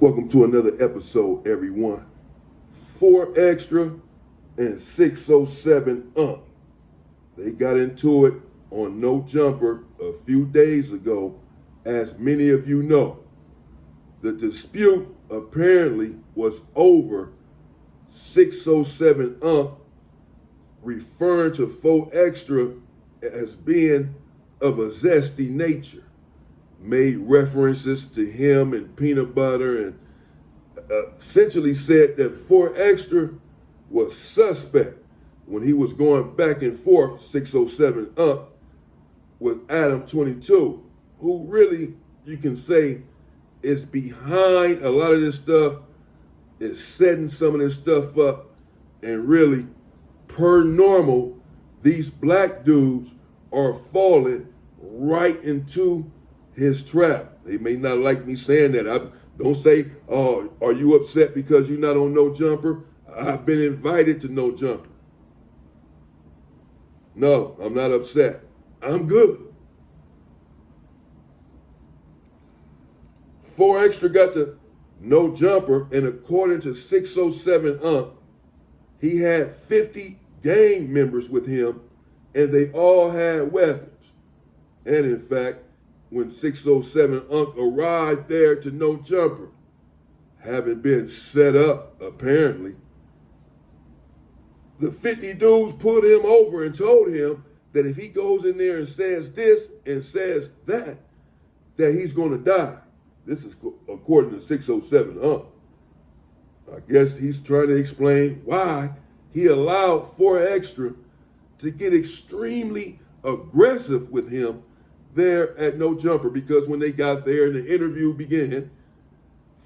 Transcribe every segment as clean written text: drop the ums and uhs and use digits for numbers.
Welcome to another episode, everyone. 4Extra and 607 Unc. They got into it on No Jumper a few days ago, as many of you know. The dispute apparently was over 607 Unc referring to 4Extra as being of a zesty nature. Made references to him and peanut butter and essentially said that 4Extra was suspect when he was going back and forth 607 Unc with Adam 22, who really, you can say, is behind a lot of this stuff, is setting some of this stuff up, and really, per normal, these black dudes are falling right into his trap. They may not like me saying that. Don't say, "Oh, are you upset because you're not on No Jumper?" I've been invited to No Jumper. No, I'm not upset. I'm good. 4Extra got the No Jumper, and according to 607 Unc, he had 50 gang members with him, and they all had weapons. And in fact, when 607 Unc arrived there to No Jumper, having been set up, apparently, the 50 dudes pulled him over and told him that if he goes in there and says this and says that he's going to die. This is according to 607 Unc. I guess he's trying to explain why he allowed 4Extra to get extremely aggressive with him there at No Jumper, because when they got there and the interview began,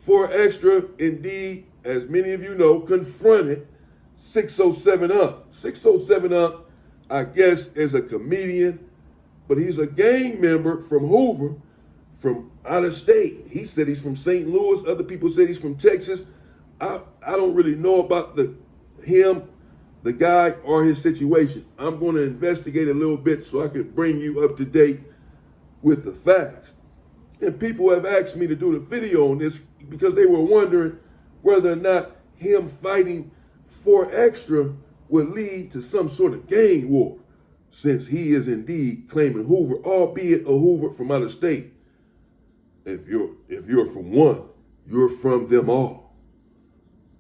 4Extra, indeed, as many of you know, confronted 607 Unc. 607 Unc, I guess, is a comedian, but he's a gang member from Hoover, from out of state. He said he's from St. Louis. Other people said he's from Texas. I don't really know about him, the guy, or his situation. I'm going to investigate a little bit so I can bring you up to date with the facts. And people have asked me to do the video on this because they were wondering whether or not him fighting 4Extra would lead to some sort of gang war, since he is indeed claiming Hoover, albeit a Hoover from out of state. If you're from one, you're from them all.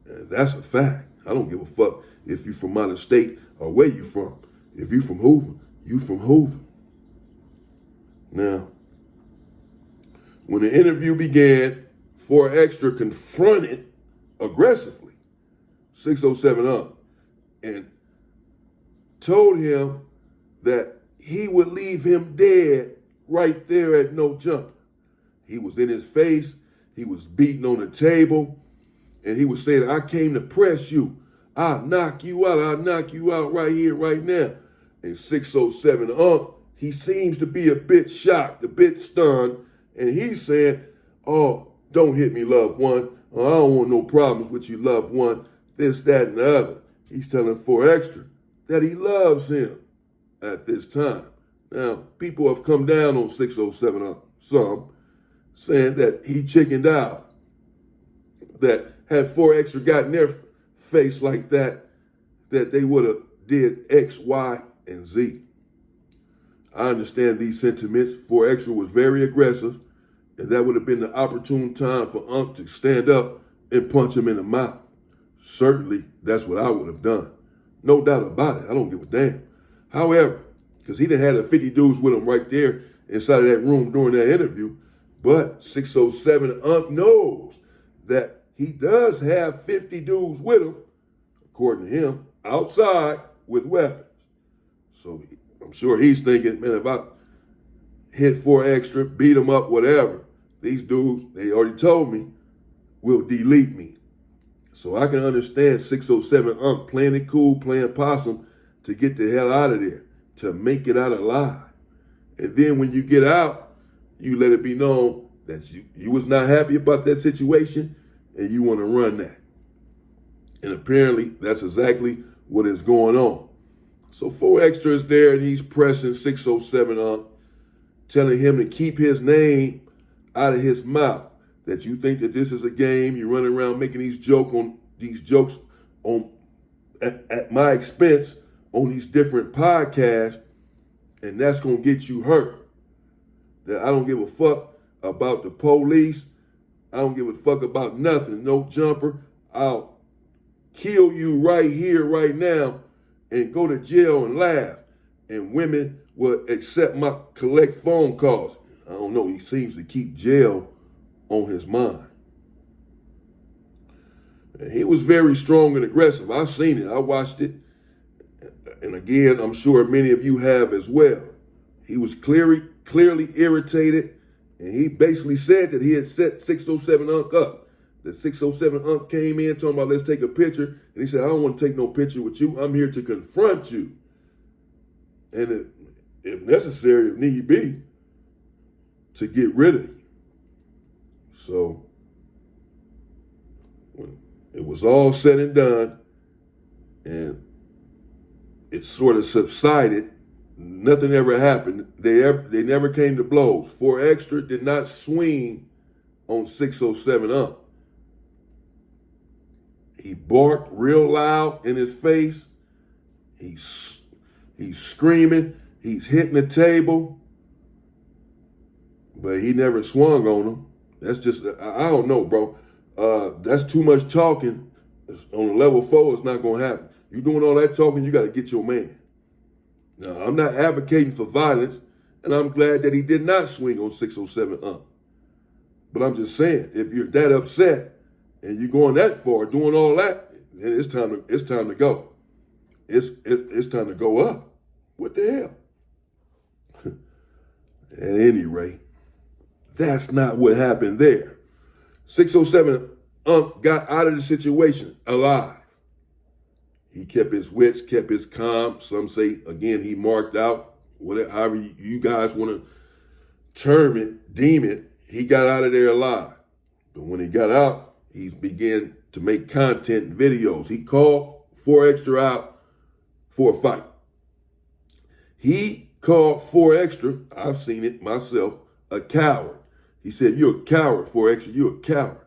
And that's a fact. I don't give a fuck if you're from out of state or where you from. If you from Hoover, you from Hoover. Now, when the interview began, 4Extra confronted aggressively 607 Unc and told him that he would leave him dead right there at No Jumper. He was in his face, he was beating on the table, and he was saying, "I came to press you. I'll knock you out right here, right now." And 607 Unc, he seems to be a bit shocked, a bit stunned, and he's saying, "Oh, don't hit me, loved one. Oh, I don't want no problems with you, loved one. This, that, and the other." He's telling 4Extra that he loves him at this time. Now, people have come down on 607 Unc, some, saying that he chickened out, that had 4Extra gotten their face like that they would have did X, Y, and Z. I understand these sentiments. 4Extra was very aggressive, and that would have been the opportune time for Unc to stand up and punch him in the mouth. Certainly, that's what I would have done. No doubt about it. I don't give a damn. However, because he done had the 50 dudes with him right there inside of that room during that interview, but 607 Unc knows that he does have 50 dudes with him, according to him, outside with weapons. So I'm sure he's thinking, man, if I hit 4Extra, beat him up, whatever, these dudes, they already told me, will delete me. So I can understand 607 Unc playing it cool, playing possum to get the hell out of there, to make it out alive. And then when you get out, you let it be known that you was not happy about that situation and you want to run that. And apparently that's exactly what is going on. So 4Extra is there and he's pressing 607 Unc, telling him to keep his name out of his mouth. that you think that this is a game. You're running around making these jokes on at my expense on these different podcasts, and that's gonna get you hurt. That I don't give a fuck about the police. I don't give a fuck about nothing. No jumper. I'll kill you right here, right now, and go to jail and laugh. And women will accept my collect phone calls. I don't know. He seems to keep jail on his mind. And he was very strong and aggressive. I've seen it. I watched it. And again, I'm sure many of you have as well. He was clearly irritated. And he basically said that he had set 607 Unc up. The 607 Unc came in talking about, let's take a picture. And he said, I don't want to take no picture with you. I'm here to confront you. And if necessary, if need be, to get rid of you. So when it was all said and done, and it sort of subsided, nothing ever happened. They never came to blows. 4Extra did not swing on 607 Unc. He barked real loud in his face. He's screaming. He's hitting the table. But he never swung on him. That's just, I don't know, bro. That's too much talking. On a level 4, it's not going to happen. You doing all that talking, you got to get your man. Now, I'm not advocating for violence, and I'm glad that he did not swing on 607 Unc. But I'm just saying, if you're that upset and you're going that far, doing all that, then it's time to go. It's time to go up. What the hell? At any rate, that's not what happened there. 607 Unc got out of the situation alive. He kept his wits, kept his calm. Some say, again, he marked out. However you guys want to term it, deem it, he got out of there alive. But when he got out, he began to make content and videos. He called 4Extra out for a fight. He called 4Extra, I've seen it myself, a coward. He said, you're a coward, 4Extra, you're a coward.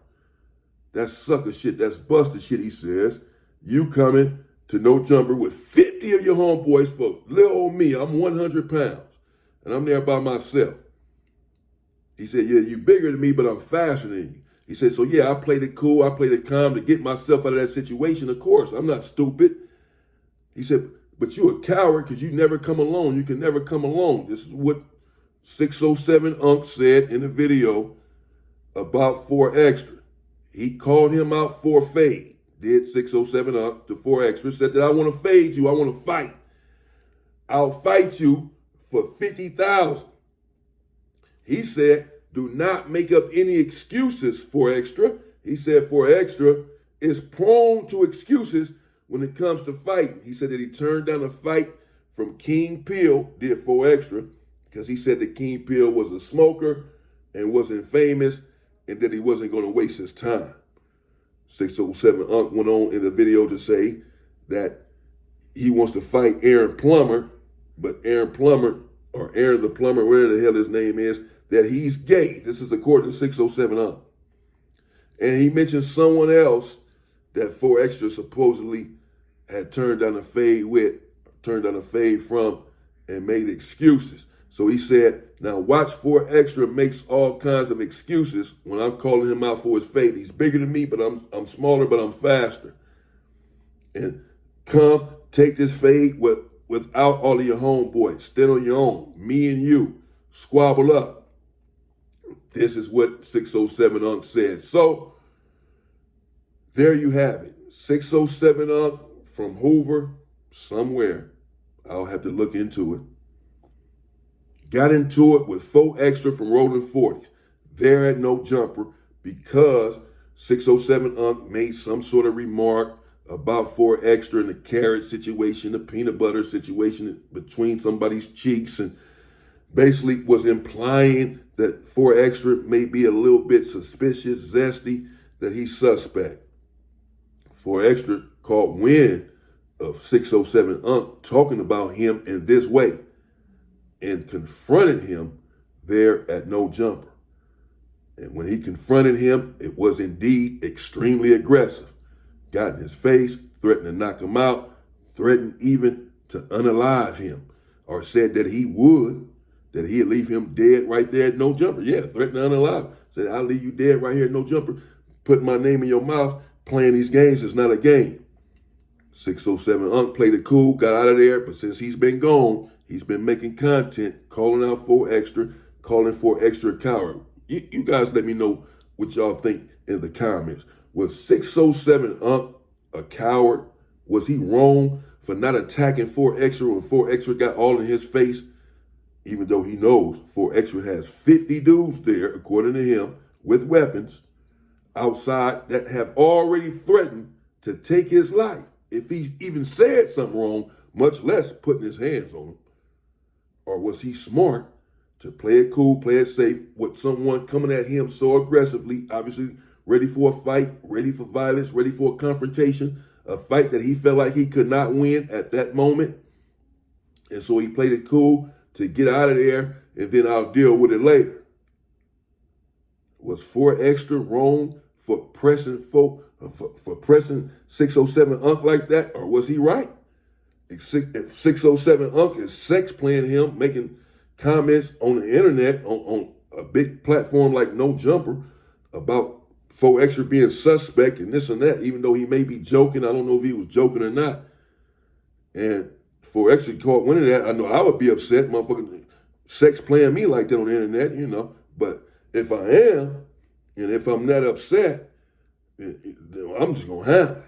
That's sucker shit, that's buster shit, he says. You coming to No Jumper with 50 of your homeboys for little old me. I'm 100 pounds, and I'm there by myself. He said, yeah, you bigger than me, but I'm faster than you. He said, so yeah, I played it cool, I played it calm to get myself out of that situation, of course. I'm not stupid. He said, but you're a coward because you never come alone. You can never come alone. This is what 607 Unc said in the video about 4Extra. He called him out for a fade. Did 607 Unc to 4Extra, said that I want to fade you. I want to fight. I'll fight you for 50,000. He said, do not make up any excuses, 4Extra. He said 4Extra is prone to excuses when it comes to fighting. He said that he turned down a fight from King Peel, did 4Extra, because he said that King Peel was a smoker and wasn't famous and that he wasn't going to waste his time. 607 Unc went on in the video to say that he wants to fight Aaron Plummer, but Aaron Plummer, or Aaron the Plumber, whatever the hell his name is, that he's gay. This is according to 607 Unc. And he mentioned someone else that 4Extra supposedly had turned down a fade from, and made excuses. So he said, now watch 4Extra makes all kinds of excuses when I'm calling him out for his fade. He's bigger than me, but I'm smaller, but I'm faster. And come take this fade without all of your homeboys. Stand on your own. Me and you. Squabble up. This is what 607 Unc said. So there you have it. 607 Unc from Hoover, somewhere. I'll have to look into it. Got into it with 4Extra from Rolling 40s. There at No Jumper because 607 Unc made some sort of remark about 4Extra and the carrot situation, the peanut butter situation between somebody's cheeks, and basically was implying that 4Extra may be a little bit suspicious, zesty, that he's suspect. 4Extra caught wind of 607 Unc talking about him in this way and confronted him there at No Jumper. And when he confronted him, it was indeed extremely aggressive. Got in his face, threatened to knock him out, threatened even to unalive him, or said that he would, that he'd leave him dead right there at no jumper. Yeah, threatened to unalive him. Said, I'll leave you dead right here at no jumper. Putting my name in your mouth, playing these games is not a game. 607 Unc played it cool, got out of there, but since he's been gone, he's been making content, calling out 4Extra, calling 4Extra a coward. You guys let me know what y'all think in the comments. Was 607 Unc a coward? Was he wrong for not attacking 4Extra when 4Extra got all in his face? Even though he knows 4Extra has 50 dudes there, according to him, with weapons outside that have already threatened to take his life if he even said something wrong, much less putting his hands on him. Or was he smart to play it cool, play it safe with someone coming at him so aggressively, obviously ready for a fight, ready for violence, ready for a confrontation, a fight that he felt like he could not win at that moment. And so he played it cool to get out of there, and then I'll deal with it later. Was 4Extra wrong for pressing for pressing 607 Unc like that, or was he right? If 607 Unc is sex playing him, making comments on the internet, on a big platform like No Jumper, about 4Extra being suspect and this and that, even though he may be joking. I don't know if he was joking or not. And 4Extra caught wind of that. I know I would be upset, motherfucking sex playing me like that on the internet, you know. But if I am, and if I'm not upset, I'm just gonna handle it.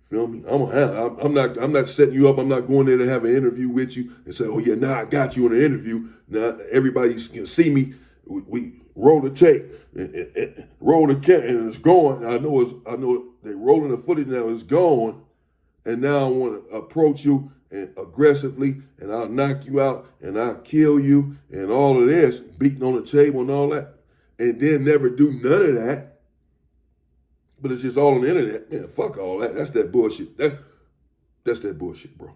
Feel me? I'm gonna handle it. I'm not setting you up. I'm not going there to have an interview with you and say, oh yeah, now I got you in an interview. Now everybody's gonna see me. We roll the tape, roll the camera, and it's going. I know they're rolling the footage now. It's going, and now I want to approach you and aggressively, and I'll knock you out, and I'll kill you, and all of this, beating on the table and all that, and then never do none of that. But it's just all on the internet. Man, fuck all that. That's that bullshit. That's that bullshit, bro.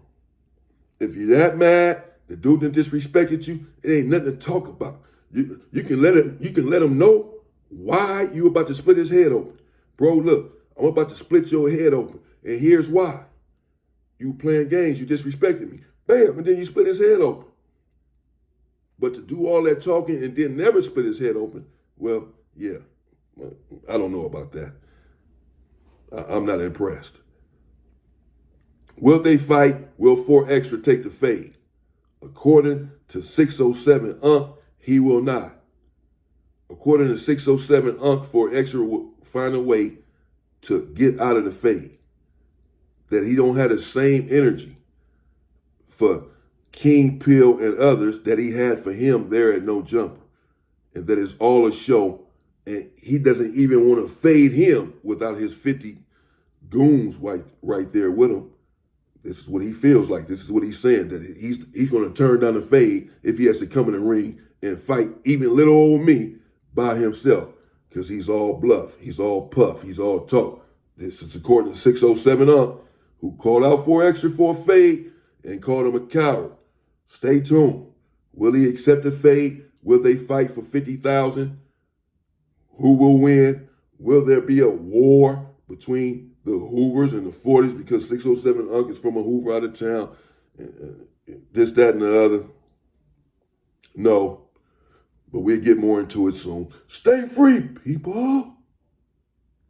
If you're that mad, the dude that disrespected you, it ain't nothing to talk about. You can let him know why you about to split his head open. Bro, look, I'm about to split your head open, and here's why. You playing games, you disrespected me. Bam, and then you split his head open. But to do all that talking and then never split his head open, well, yeah, I don't know about that. I'm not impressed. Will they fight? Will 4Extra take the fade? According to 607 Unc, he will not. According to 607 Unc, 4Extra will find a way to get out of the fade. That he don't have the same energy for King Pill and others that he had for him there at No Jumper. And that it's all a show. And he doesn't even want to fade him without his 50 goons right there with him. This is what he feels like. This is what he's saying, that he's going to turn down the fade if he has to come in the ring and fight even little old me by himself, because he's all bluff, he's all puff, he's all talk. This is according to 607 Unc, who called out 4Extra for a fade and called him a coward. Stay tuned. Will he accept the fade? Will they fight for 50,000? Who will win? Will there be a war between the Hoovers and the 40s because 607 Unc is from a Hoover out of town? This, that, and the other. No, but we'll get more into it soon. Stay free, people.